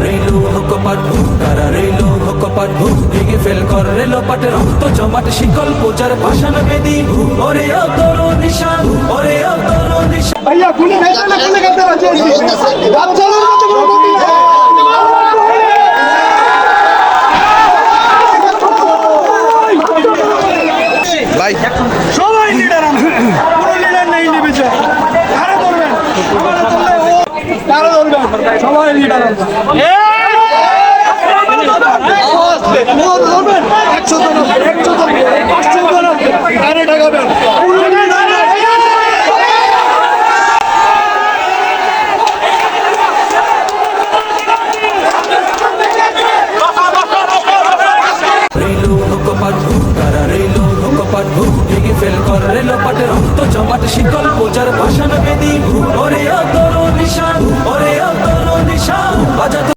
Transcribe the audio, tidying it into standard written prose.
রেলো হকপাট তারা রেলো হকপাট ভেঙে ফেল কর রেলো পাটে রক্ত জমাট শিকল পূজার ভাষণ বেদি ওরে ও তোর নিশান ওরে ও তোর নিশান भैया गुली भेजो ना गुली करते बचे बात चलो मत करो मोदी ভাই সবাই লিডার পুরো লিডার নেই নিবেছে আরে ধরবেন আরে ধরবেন সবাই লিডার ধরবেন 100 জন 500 জন আরে ঢাকাবেন রেলো হকপাট ভেঙে ফেল কর রেলো পাটে রক্ত জমাট শিকল